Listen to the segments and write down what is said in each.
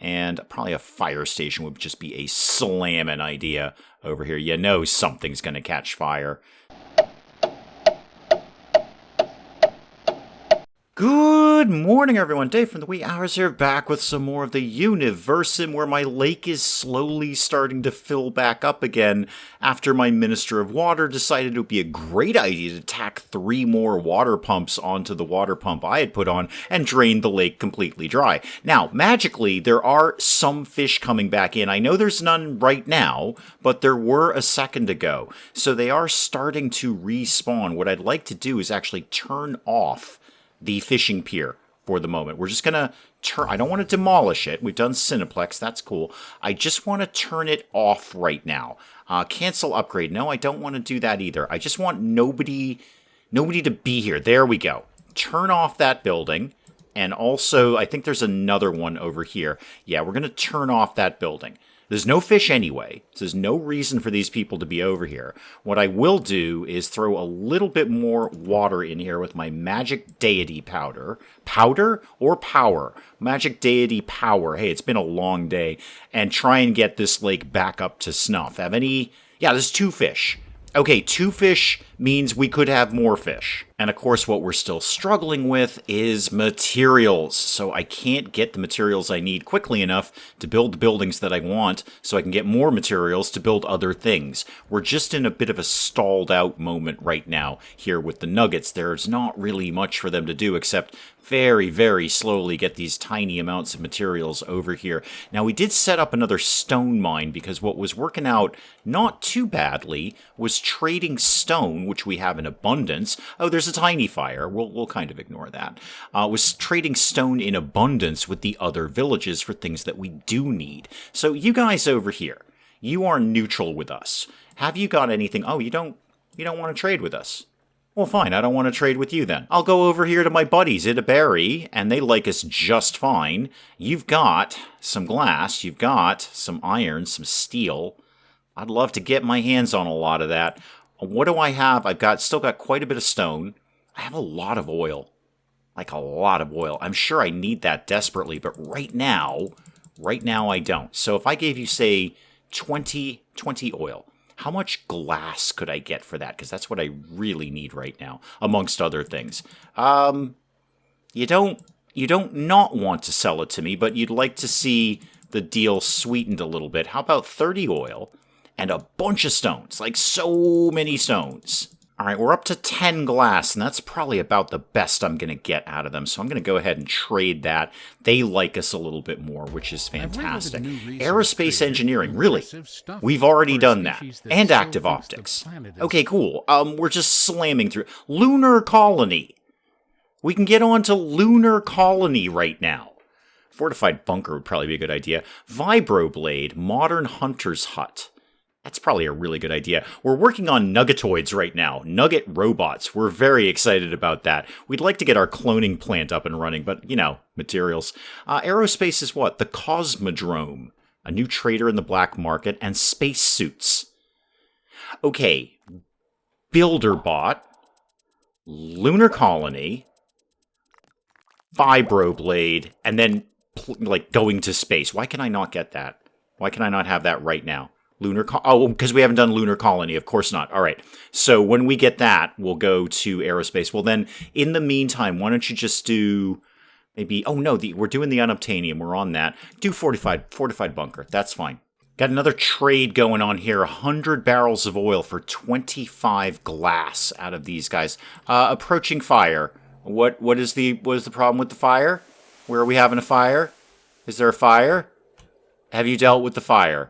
And probably a fire station would just be a slamming idea over here. You know something's going to catch fire. Good morning, everyone. Dave from the wee hours here, back with some more of the Universim, where my lake is slowly starting to fill back up again after my Minister of Water decided it would be a great idea to tack 3 more water pumps onto the water pump I had put on and drain the lake completely dry. Now, magically, there are some fish coming back in. I know there's none right now, but there were a second ago. So they are starting to respawn. What I'd like to do is actually turn off the fishing pier for the moment. We're just going to turn... I don't want to demolish it. We've done Cineplex. That's cool. I just want to turn it off right now. Cancel upgrade. No, I don't want to do that either. I just want nobody to be here. There we go. Turn off that building. And also, I think there's another one over here. Yeah, we're going to turn off that building. There's no fish anyway, so there's no reason for these people to be over here. What I will do is throw a little bit more water in here with my magic deity powder. Powder or power? Magic deity power. Hey, it's been a long day. And try and get this lake back up to snuff. Have any... Yeah, there's 2 fish. Okay, 2 fish means we could have more fish. And of course, what we're still struggling with is materials. So I can't get the materials I need quickly enough to build the buildings that I want, so I can get more materials to build other things. We're just in a bit of a stalled out moment right now here with the nuggets. There's not really much for them to do except very, very slowly get these tiny amounts of materials over here. Now, we did set up another stone mine because what was working out not too badly was trading stone, which we have in abundance. Oh, there's a tiny fire. We'll kind of ignore that. Was trading stone in abundance with the other villages for things that we do need. So you guys over here, you are neutral with us. Have you got anything? Oh, you don't want to trade with us. Well, fine, I don't want to trade with you then. I'll go over here to my buddies at a berry, and they like us just fine. You've got some glass, you've got some iron, some steel. I'd love to get my hands on a lot of that. What do I have? I've still got quite a bit of stone. I have a lot of oil. Like a lot of oil. I'm sure I need that desperately, but right now I don't. So if I gave you, say, 20 oil, how much glass could I get for that? Because that's what I really need right now, amongst other things. You don't not want to sell it to me, but you'd like to see the deal sweetened a little bit. How about 30 oil and a bunch of stones? Like so many stones. All right, we're up to 10 glass, and that's probably about the best I'm going to get out of them. So I'm going to go ahead and trade that. They like us a little bit more, which is fantastic. Aerospace engineering, really? We've already done that. And active optics. Okay, cool. We're just slamming through. Lunar colony. We can get on to lunar colony right now. Fortified bunker would probably be a good idea. Vibroblade, modern hunter's hut. That's probably a really good idea. We're working on nuggetoids right now. Nugget robots. We're very excited about that. We'd like to get our cloning plant up and running, but, materials. Aerospace is what? The Cosmodrome. A new trader in the black market. And spacesuits. Okay. Builderbot. Lunar colony. Vibroblade. And then, going to space. Why can I not get that? Why can I not have that right now? Because we haven't done lunar colony. Of course not. All right. So when we get that, we'll go to aerospace. Well, then, in the meantime, why don't you just do maybe... Oh, no, we're doing the unobtainium. We're on that. Do fortified bunker. That's fine. Got another trade going on here. 100 barrels of oil for 25 glass out of these guys. Approaching fire. What is the problem with the fire? Where are we having a fire? Is there a fire? Have you dealt with the fire?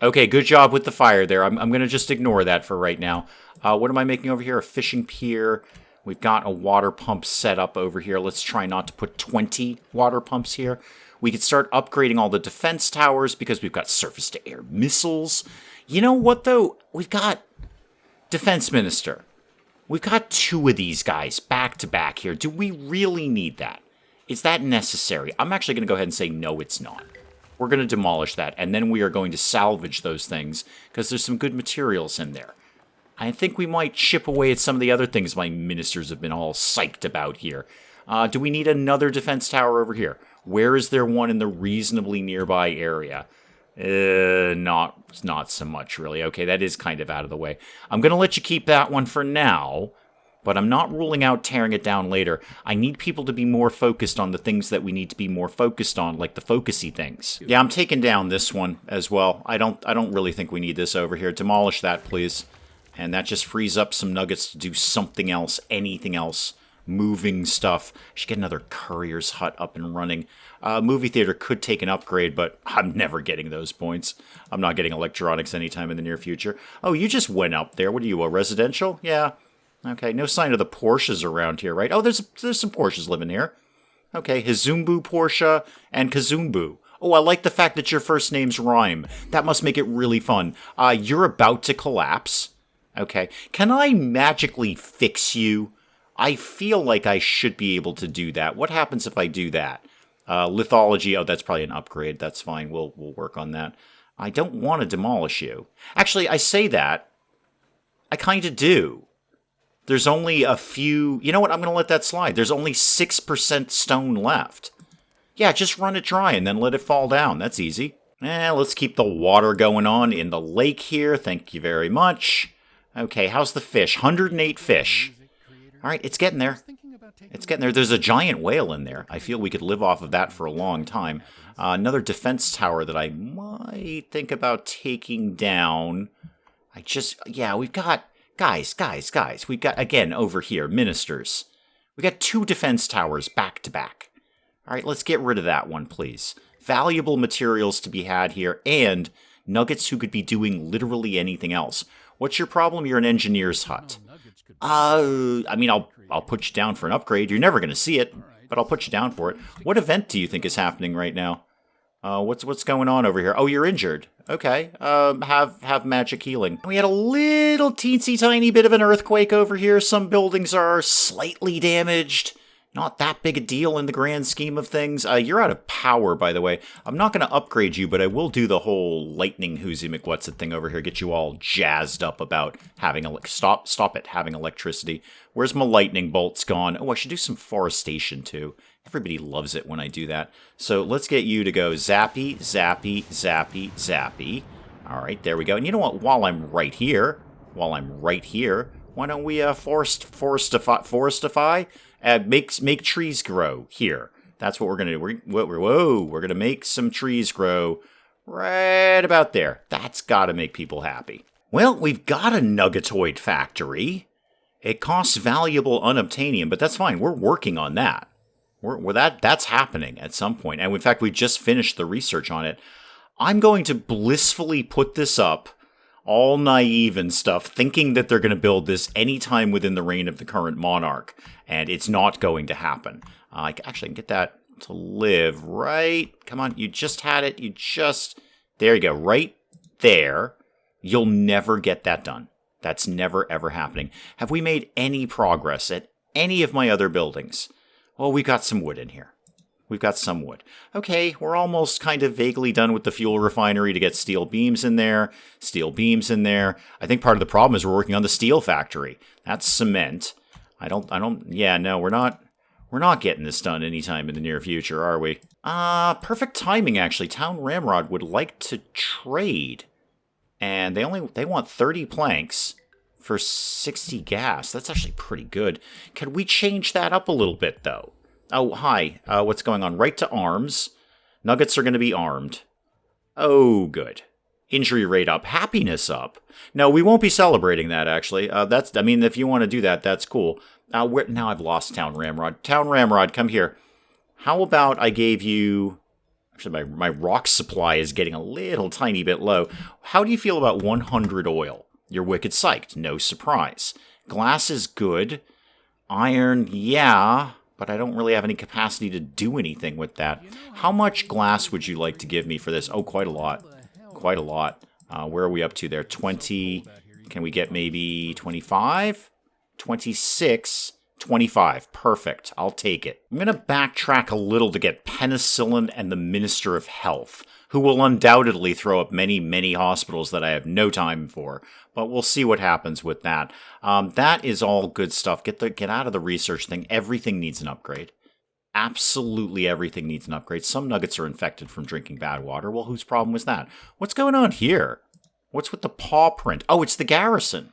Okay, good job with the fire there. I'm going to just ignore that for right now. What am I making over here? A fishing pier. We've got a water pump set up over here. Let's try not to put 20 water pumps here. We could start upgrading all the defense towers because we've got surface-to-air missiles. You know what, though? We've got defense minister. We've got 2 of these guys back to back here. Do we really need that? Is that necessary? I'm actually going to go ahead and say no, it's not. We're going to demolish that, and then we are going to salvage those things, because there's some good materials in there. I think we might chip away at some of the other things my ministers have been all psyched about here. Do we need another defense tower over here? Where is there one in the reasonably nearby area? Not so much, really. Okay, that is kind of out of the way. I'm going to let you keep that one for now, but I'm not ruling out tearing it down later. I need people to be more focused on the things that we need to be more focused on, like the focusy things. Yeah, I'm taking down this one as well. I don't really think we need this over here. Demolish that, please. And that just frees up some nuggets to do something else, anything else. Moving stuff. I should get another courier's hut up and running. Movie theater could take an upgrade, but I'm never getting those points. I'm not getting electronics anytime in the near future. Oh, you just went up there. What are you, a residential? Yeah. Okay, no sign of the Porsches around here, right? Oh, there's some Porsches living here. Okay, Hizumbu Porsche and Kazumbu. Oh, I like the fact that your first names rhyme. That must make it really fun. You're about to collapse. Okay. Can I magically fix you? I feel like I should be able to do that. What happens if I do that? Lithology, oh, that's probably an upgrade. That's fine. We'll work on that. I don't want to demolish you. Actually, I say that. I kind of do. There's only a few... You know what? I'm going to let that slide. There's only 6% stone left. Yeah, just run it dry and then let it fall down. That's easy. Let's keep the water going on in the lake here. Thank you very much. Okay, how's the fish? 108 fish. All right, it's getting there. It's getting there. There's a giant whale in there. I feel we could live off of that for a long time. Another defense tower that I might think about taking down. Yeah, we've got... Guys. We've got, again, over here, ministers. We got 2 defense towers back to back. All right, let's get rid of that one, please. Valuable materials to be had here, and nuggets who could be doing literally anything else. What's your problem? You're an engineer's hut. I mean, I'll put you down for an upgrade. You're never going to see it, but I'll put you down for it. What event do you think is happening right now? What's going on over here? Oh, you're injured. Okay. Have magic healing. We had a little teensy tiny bit of an earthquake over here. Some buildings are slightly damaged. Not that big a deal in the grand scheme of things. You're out of power, by the way. I'm not going to upgrade you, but I will do the whole lightning whoozy McWhat's-it thing over here. Get you all jazzed up about having having electricity. Where's my lightning bolts gone? Oh, I should do some forestation too. Everybody loves it when I do that. So let's get you to go zappy, zappy, zappy, zappy. All right, there we go. And you know what? While I'm right here, why don't we forestify? Make trees grow here. That's what we're going to do. We're going to make some trees grow right about there. That's got to make people happy. Well, we've got a nuggetoid factory. It costs valuable unobtainium, but that's fine. We're working on that. That's happening at some point. And in fact, we just finished the research on it. I'm going to blissfully put this up, all naive and stuff, thinking that they're going to build this anytime within the reign of the current monarch. And it's not going to happen. I can get that to live right. Come on, you just had it. There you go, right there. You'll never get that done. That's never, ever happening. Have we made any progress at any of my other buildings? Well, we've got some wood in here. We've got some wood. Okay, we're almost kind of vaguely done with the fuel refinery to get steel beams in there. I think part of the problem is we're working on the steel factory. That's cement. We're not getting this done anytime in the near future, are we? Perfect timing, actually. Town Ramrod would like to trade. And they want 30 planks for 60 gas. That's actually pretty good. Can we change that up a little bit, though? Oh, hi. What's going on? Right to arms. Nuggets are going to be armed. Oh, good. Injury rate up. Happiness up. No, we won't be celebrating that, actually. If you want to do that, that's cool. Now I've lost Town Ramrod. Town Ramrod, come here. How about I gave you... Actually, my rock supply is getting a little tiny bit low. How do you feel about 100 oil? You're wicked psyched. No surprise. Glass is good. Iron, yeah, but I don't really have any capacity to do anything with that. How much glass would you like to give me for this? Oh, quite a lot. Quite a lot. Where are we up to there? 20. Can we get maybe 25? 26. 25. Perfect. I'll take it. I'm going to backtrack a little to get penicillin and the Minister of Health, who will undoubtedly throw up many, many hospitals that I have no time for. But we'll see what happens with that. That is all good stuff. Get out of the research thing. Everything needs an upgrade. Absolutely everything needs an upgrade. Some nuggets are infected from drinking bad water. Well, whose problem was that? What's going on here? What's with the paw print? Oh, it's the garrison.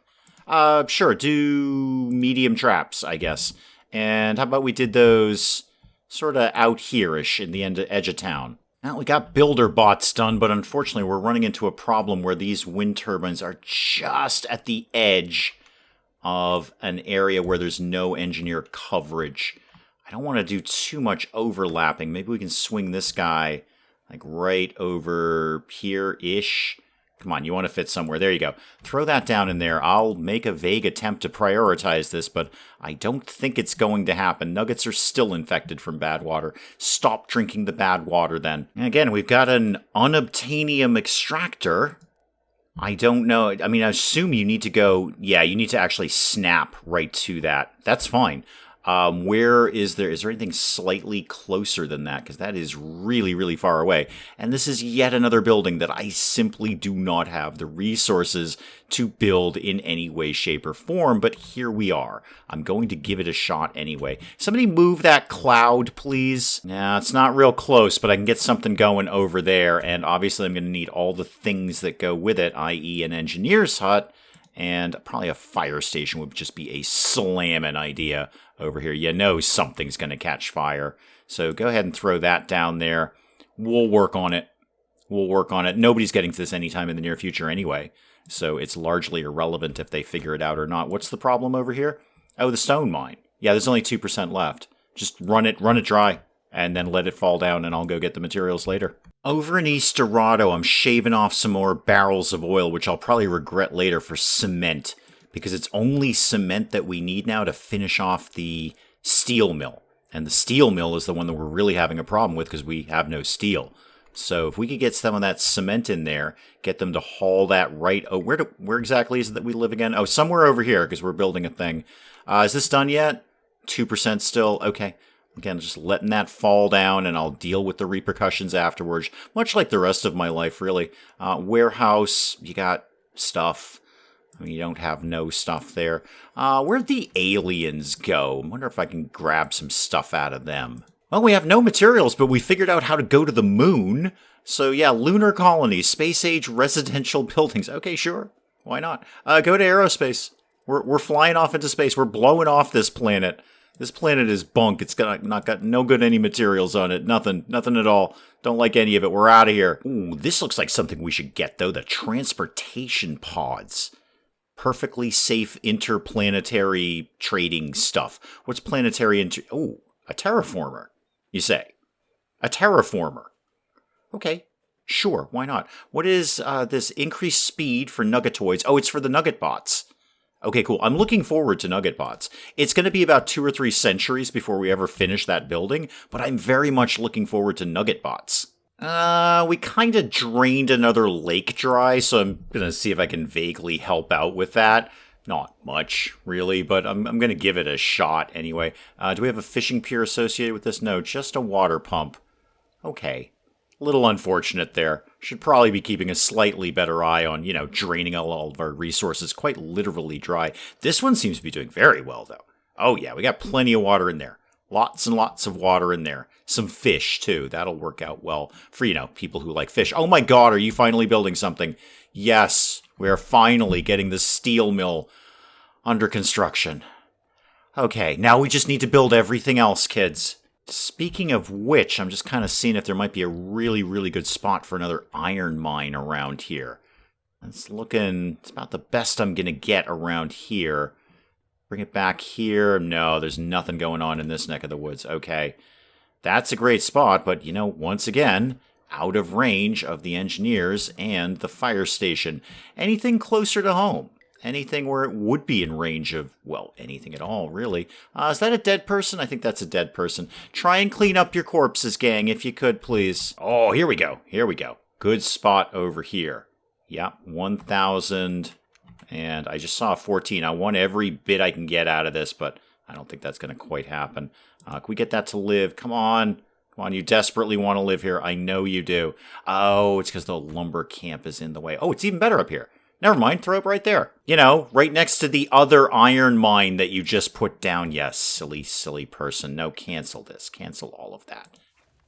Sure, do medium traps, I guess. And how about we did those sort of out here-ish in the edge of town? Now, we got builder bots done, but unfortunately we're running into a problem where these wind turbines are just at the edge of an area where there's no engineer coverage. I don't want to do too much overlapping. Maybe we can swing this guy like right over here-ish. Come on, you want to fit somewhere. There you go. Throw that down in there. I'll make a vague attempt to prioritize this, but I don't think it's going to happen. Nuggets are still infected from bad water. Stop drinking the bad water then. And again, we've got an unobtainium extractor. I don't know. I mean, I assume you need to go... Yeah, you need to actually snap right to that. That's fine. Where is there anything slightly closer than that? Because that is really, really far away. And this is yet another building that I simply do not have the resources to build in any way, shape, or form. But here we are. I'm going to give it a shot anyway. Somebody move that cloud, please. Nah, it's not real close, but I can get something going over there. And obviously I'm going to need all the things that go with it, i.e. an engineer's hut. And probably a fire station would just be a slamming idea over here. You know something's going to catch fire. So go ahead and throw that down there. We'll work on it. Nobody's getting to this anytime in the near future anyway. So it's largely irrelevant if they figure it out or not. What's the problem over here? Oh, the stone mine. Yeah, there's only 2% left. Just run it dry. And then let it fall down, and I'll go get the materials later. Over in East Dorado, I'm shaving off some more barrels of oil, which I'll probably regret later for cement, because it's only cement that we need now to finish off the steel mill. And the steel mill is the one that we're really having a problem with because we have no steel. So if we could get some of that cement in there, get them to haul that right... Oh, where exactly is it that we live again? Oh, somewhere over here, because we're building a thing. Is this done yet? 2% still? Okay. Again, just letting that fall down, and I'll deal with the repercussions afterwards, much like the rest of my life, really. Warehouse, you got stuff. I mean, you don't have no stuff there. Where'd the aliens go? I wonder if I can grab some stuff out of them. Well, we have no materials, but we figured out how to go to the moon. So, yeah, lunar colonies, space-age residential buildings. Okay, sure. Why not? Go to aerospace. We're flying off into space. We're blowing off this planet. This planet is bunk. It's got no good any materials on it. Nothing at all. Don't like any of it. We're out of here. Ooh, this looks like something we should get, though. The transportation pods. Perfectly safe interplanetary trading stuff. What's planetary Oh, a terraformer, you say? A terraformer. Okay, sure, why not? What is this increased speed for nuggetoids? Oh, it's for the nugget bots. Okay, cool. I'm looking forward to nugget bots. It's going to be about 2 or 3 centuries before we ever finish that building, but I'm very much looking forward to nugget bots. We kind of drained another lake dry, so I'm going to see if I can vaguely help out with that. Not much, really, but I'm going to give it a shot anyway. Do we have a fishing pier associated with this? No, just a water pump. Okay. A little unfortunate there. Should probably be keeping a slightly better eye on, draining all of our resources quite literally dry. This one seems to be doing very well, though. Oh, yeah, we got plenty of water in there. Lots and lots of water in there. Some fish, too. That'll work out well for, people who like fish. Oh, my God, are you finally building something? Yes, we are finally getting the steel mill under construction. Okay, now we just need to build everything else, kids. Speaking of which, I'm just kind of seeing if there might be a really, really good spot for another iron mine around here. It's about the best I'm going to get around here. Bring it back here. No, there's nothing going on in this neck of the woods. Okay, that's a great spot, but, once again, out of range of the engineers and the fire station. Anything closer to home? Anything where it would be in range of, well, anything at all, really. Is that a dead person? I think that's a dead person. Try and clean up your corpses, gang, if you could, please. Oh, here we go. Good spot over here. Yep, 1,000. And I just saw 14. I want every bit I can get out of this, but I don't think that's going to quite happen. Can we get that to live? Come on, you desperately want to live here. I know you do. Oh, it's because the lumber camp is in the way. Oh, it's even better up here. Never mind, throw it right there. You know, right next to the other iron mine that you just put down. Yes, silly, silly person. No, cancel this. Cancel all of that.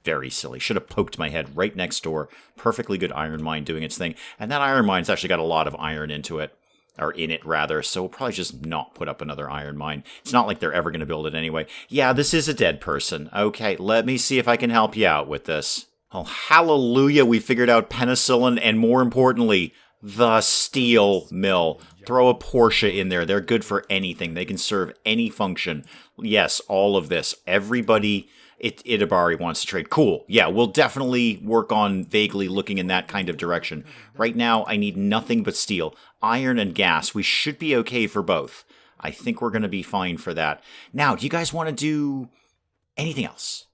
Very silly. Should have poked my head right next door. Perfectly good iron mine doing its thing. And that iron mine's actually got a lot of iron into it. Or in it, rather. So we'll probably just not put up another iron mine. It's not like they're ever going to build it anyway. Yeah, this is a dead person. Okay, let me see if I can help you out with this. Oh, hallelujah, we figured out penicillin and, more importantly, the steel mill. Throw a Porsche in there. They're good for anything. They can serve any function. Yes, all of this. Everybody at Itabari wants to trade. Cool. Yeah, we'll definitely work on vaguely looking in that kind of direction. Right now, I need nothing but steel. Iron and gas. We should be okay for both. I think we're going to be fine for that. Now, do you guys want to do anything else?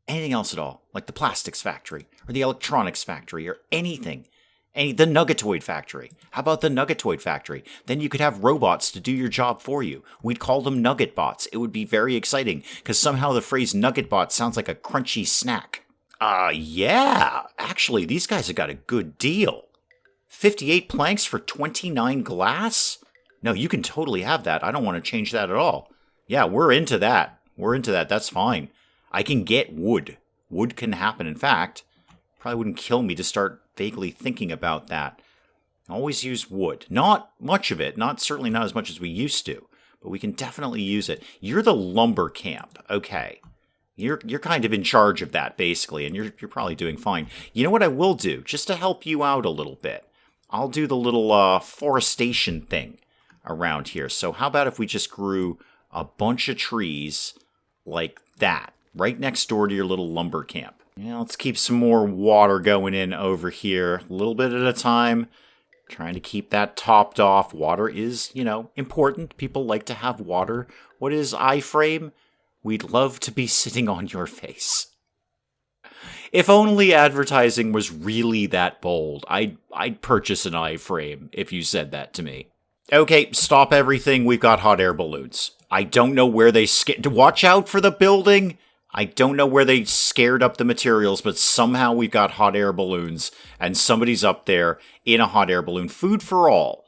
Anything else at all? Like the plastics factory or the electronics factory or anything? The Nuggetoid factory. How about the Nuggetoid factory? Then you could have robots to do your job for you. We'd call them Nugget bots. It would be very exciting because somehow the phrase Nugget bot sounds like a crunchy snack. Yeah. Actually, these guys have got a good deal. 58 planks for 29 glass? No, you can totally have that. I don't want to change that at all. Yeah, we're into that. That's fine. I can get wood. Wood can happen. In fact, probably wouldn't kill me to start vaguely thinking about that. Always use wood. Not much of it. Certainly not as much as we used to. But we can definitely use it. You're the lumber camp. Okay. You're kind of in charge of that, basically. And you're probably doing fine. You know what I will do? Just to help you out a little bit. I'll do the little forestation thing around here. So how about if we just grew a bunch of trees like that? Right next door to your little lumber camp. Yeah, let's keep some more water going in over here. A little bit at a time. Trying to keep that topped off. Water is, important. People like to have water. What is iframe? We'd love to be sitting on your face. If only advertising was really that bold, I'd purchase an iframe if you said that to me. Okay, stop everything. We've got hot air balloons. I don't know where they watch out for the building. I don't know where they scared up the materials, but somehow we've got hot air balloons, and somebody's up there in a hot air balloon. Food for all.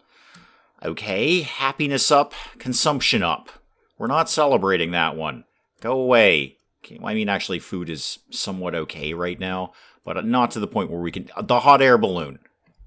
Okay, happiness up, consumption up. We're not celebrating that one. Go away. Okay, I mean, actually, food is somewhat okay right now, but not to the point where we can... The hot air balloon.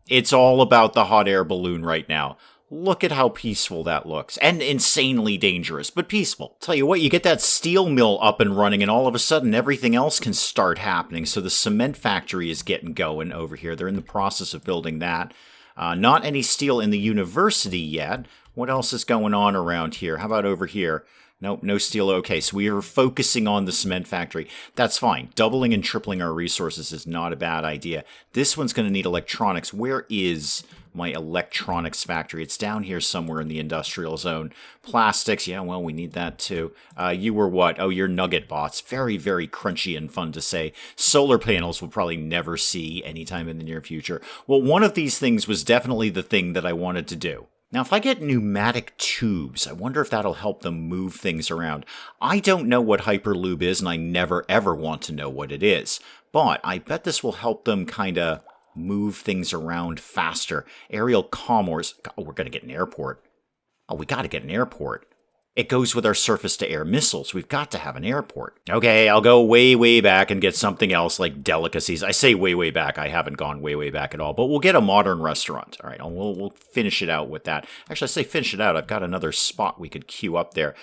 It's all about the hot air balloon right now. Look at how peaceful that looks. And insanely dangerous, but peaceful. Tell you what, you get that steel mill up and running, and all of a sudden everything else can start happening. So the cement factory is getting going over here. They're in the process of building that. Not any steel in the university yet. What else is going on around here? How about over here? Nope, no steel. Okay, so we are focusing on the cement factory. That's fine. Doubling and tripling our resources is not a bad idea. This one's going to need electronics. Where is my electronics factory? It's down here somewhere in the industrial zone. Plastics, yeah, well, we need that too. You were what? Oh, you're nugget bots. Very, very crunchy and fun to say. Solar panels we'll probably never see anytime in the near future. Well, one of these things was definitely the thing that I wanted to do. Now, if I get pneumatic tubes, I wonder if that'll help them move things around. I don't know what Hyperlube is, and I never ever want to know what it is. But I bet this will help them kind of move things around faster. Aerial commerce. Oh, we're going to get an airport. Oh, we got to get an airport. It goes with our surface-to-air missiles. We've got to have an airport. Okay, I'll go way, way back and get something else like delicacies. I say way, way back. I haven't gone way, way back at all. But we'll get a modern restaurant. All right, we'll finish it out with that. Actually, I say finish it out. I've got another spot we could queue up there.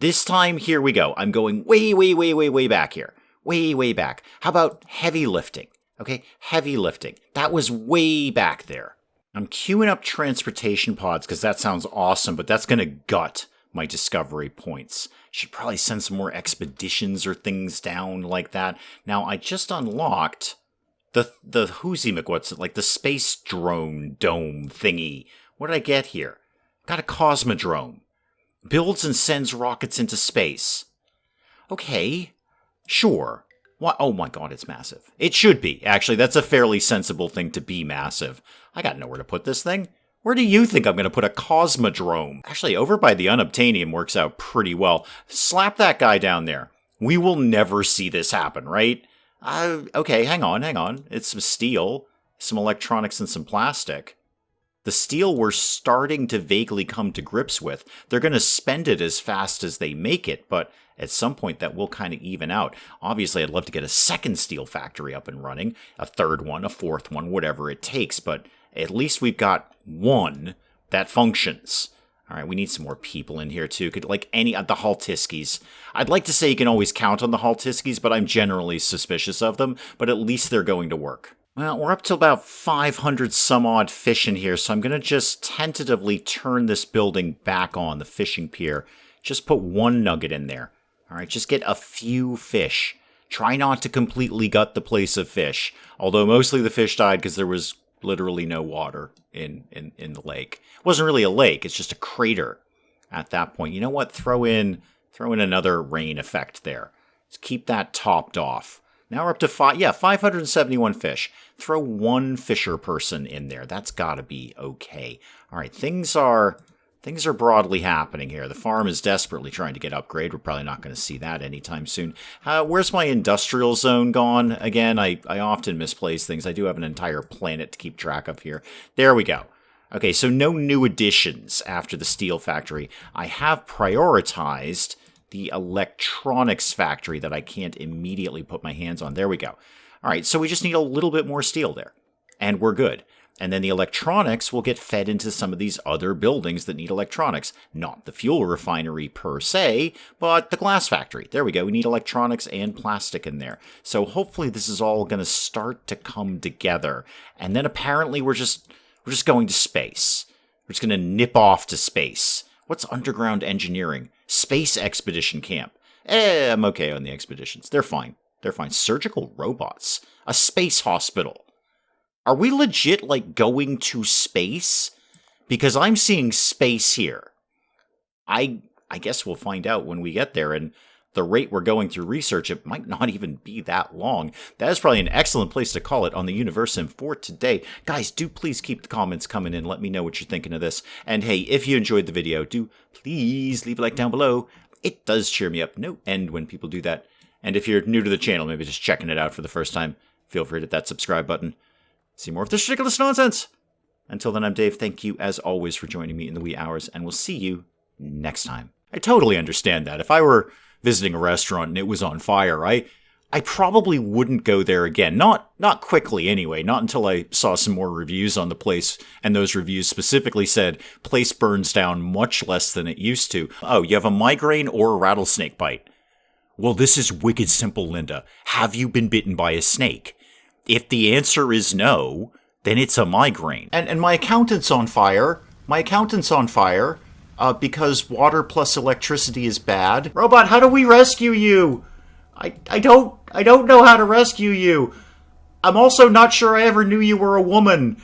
This time, here we go. I'm going way, way, way, way, way back here. Way, way back. How about heavy lifting? Okay, heavy lifting. That was way back there. I'm queuing up transportation pods because that sounds awesome, but that's going to gut my discovery points. Should probably send some more expeditions or things down like that. Now, I just unlocked the what's it, like the space drone dome thingy. What did I get here? Got a cosmodrome. Builds and sends rockets into space. Okay, sure. What? Oh my god, it's massive. It should be. Actually, that's a fairly sensible thing to be massive. I got nowhere to put this thing. Where do you think I'm going to put a cosmodrome? Actually, over by the unobtainium works out pretty well. Slap that guy down there. We will never see this happen, right? Okay, hang on. It's some steel, some electronics, and some plastic. The steel we're starting to vaguely come to grips with. They're going to spend it as fast as they make it, but at some point that will kind of even out. Obviously, I'd love to get a second steel factory up and running, a third one, a fourth one, whatever it takes, but at least we've got one that functions. All right, we need some more people in here, too. Could like the Haltiskis. I'd like to say you can always count on the Haltiskis, but I'm generally suspicious of them, but at least they're going to work. Well, we're up to about 500 some odd fish in here, so I'm going to just tentatively turn this building back on, the fishing pier. Just put one nugget in there. All right, just get a few fish. Try not to completely gut the place of fish, although mostly the fish died because there was literally no water in the lake. It wasn't really a lake, it's just a crater at that point. You know what? Throw in another rain effect there. Just keep that topped off. Now we're up to 571 fish. Throw one fisher person in there. That's got to be okay. All right, things are broadly happening here. The farm is desperately trying to get upgraded. We're probably not going to see that anytime soon. Where's my industrial zone gone? Again, I often misplace things. I do have an entire planet to keep track of here. There we go. Okay, so no new additions after the steel factory. I have prioritized the electronics factory that I can't immediately put my hands on. There we go. All right, so we just need a little bit more steel there, and we're good. And then the electronics will get fed into some of these other buildings that need electronics. Not the fuel refinery per se, but the glass factory. There we go. We need electronics and plastic in there. So hopefully this is all going to start to come together. And then apparently we're just going to space. We're just going to nip off to space. What's underground engineering? Space expedition camp. I'm okay on the expeditions. They're fine. They're fine. Surgical robots. A space hospital. Are we legit, like, going to space? Because I'm seeing space here. I guess we'll find out when we get there, and the rate we're going through research, it might not even be that long. That is probably an excellent place to call it on the Universim for today. Guys, do please keep the comments coming in. Let me know what you're thinking of this. And hey, if you enjoyed the video, do please leave a like down below. It does cheer me up no end when people do that. And if you're new to the channel, maybe just checking it out for the first time, feel free to hit that subscribe button. See more of this ridiculous nonsense. Until then, I'm Dave. Thank you, as always, for joining me in the wee hours, and we'll see you next time. I totally understand that. If I were visiting a restaurant and it was on fire, I probably wouldn't go there again. Not quickly, anyway. Not until I saw some more reviews on the place, and those reviews specifically said, place burns down much less than it used to. Oh, you have a migraine or a rattlesnake bite. Well, this is wicked simple, Linda. Have you been bitten by a snake? If the answer is no, then it's a migraine. And my accountant's on fire. My accountant's on fire because water plus electricity is bad. Robot, how do we rescue you? I don't know how to rescue you. I'm also not sure I ever knew you were a woman.